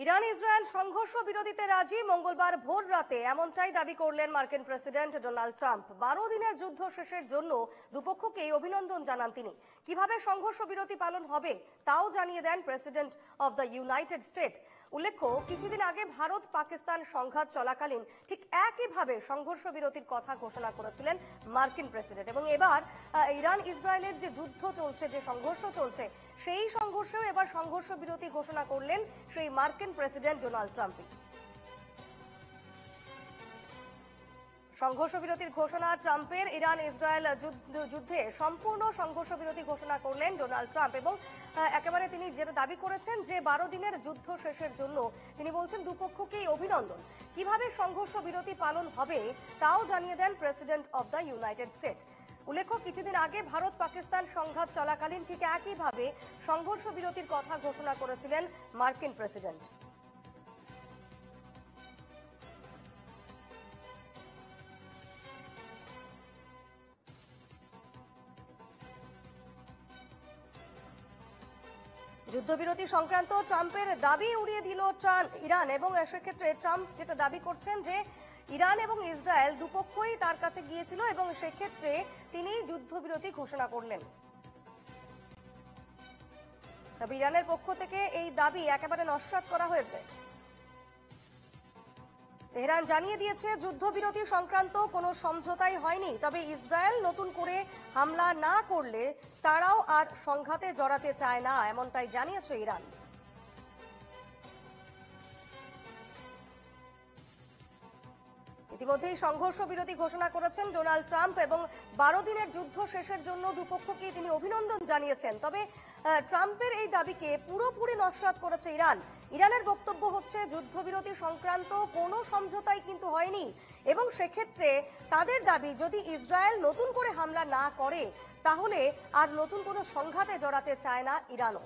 Iran Israel সংঘর্ষ বিরতিতে রাজি, মঙ্গলবার ভোর রাতে এমনটাই দাবি করলেন মার্কিন প্রেসিডেন্ট ডোনাল্ড ট্রাম্প। 12 দিনের যুদ্ধ শেষের জন্য দুপক্ষকেই অভিনন্দন জানান তিনি। কিভাবে সংঘর্ষ বিরতি পালন হবে তাও জানিয়ে দেন president of the United State. উল্লেখ্য, কিছুদিন আগে ভারত পাকিস্তান সংঘাত চলাকালীন ঠিক একইভাবে সংঘর্ষ বিরতির কথা ঘোষণা করেছিলেন মার্কিন প্রেসিডেন্ট, এবং এবার ইরান ইসরায়েলের যে যুদ্ধ চলছে, যে সংঘর্ষ চলছে, সেই সংঘর্ষেও এবার সংঘর্ষ বিরতি ঘোষণা করলেন সেই মার্কিন প্রেসিডেন্ট ডোনাল্ড ট্রাম্প। সংঘর্ষ বিরতির ঘোষণা ট্রাম্পের। ইরান ইসরায়েল যুদ্ধে সম্পূর্ণ সংঘর্ষ বিরতি ঘোষণা করলেন ডোনাল্ড ট্রাম্প, এবং একেবারে তিনি যেটা দাবি করেছেন যে 12 দিনের যুদ্ধ শেষের জন্য তিনি বলছেন দুপক্ষকেই অভিনন্দন। কিভাবে সংঘর্ষ বিরতি পালন হবে তাও জানিয়ে দেন president of the United State. উল্লেখ্য, কিছুদিন আগে ভারত পাকিস্তান সংঘাত চলাকালীন ঠিক একইভাবে সংঘর্ষ বিরতির কথা ঘোষণা করেছিলেন মার্কিন প্রেসিডেন্ট। যুদ্ধবিরতি সংক্রান্ত ট্রাম্পের দাবি উড়িয়ে দিল ইরান, এবং সেক্ষেত্রে ট্রাম্প যেটা দাবি করছেন যে ইরান এবং ইসরায়েল দুপক্ষই তার কাছে গিয়েছিল, এবং সেক্ষেত্রে তিনি যুদ্ধবিরতি ঘোষণা করলেন। তবে ইরানের পক্ষ থেকে এই দাবি একেবারে নস্যাৎ করা হয়েছে। তেহরান জানিয়ে দিয়েছে যুদ্ধবিরতি সংক্রান্ত কোনো সমঝোতাই হয়নি, তবে ইসরায়েল নতুন করে হামলা না করলে তারাও আর সংঘাতে জড়াতে চায় না, এমনটাই জানিয়েছে ইরান। ইতিমধ্যেই সংঘর্ষ বিরতি ঘোষণা করেছেন ডোনাল্ড ট্রাম্প, এবং 12 দিনের যুদ্ধ শেষের জন্য দুপক্ষকে তিনি অভিনন্দন জানিয়েছেন। তবে ট্রাম্পের এই দাবিকে পুরোপুরি নস্যাৎ করেছে ইরান। ইরানের বক্তব্য হচ্ছে যুদ্ধবিরতি সংক্রান্ত কোনো সমঝোতাই কিন্তু হয়নি, এবং সেক্ষেত্রে তাদের দাবি যদি ইসরায়েল নতুন করে হামলা না করে তাহলে আর নতুন কোনো সংঘাতে জড়াতে চায় না ইরানও।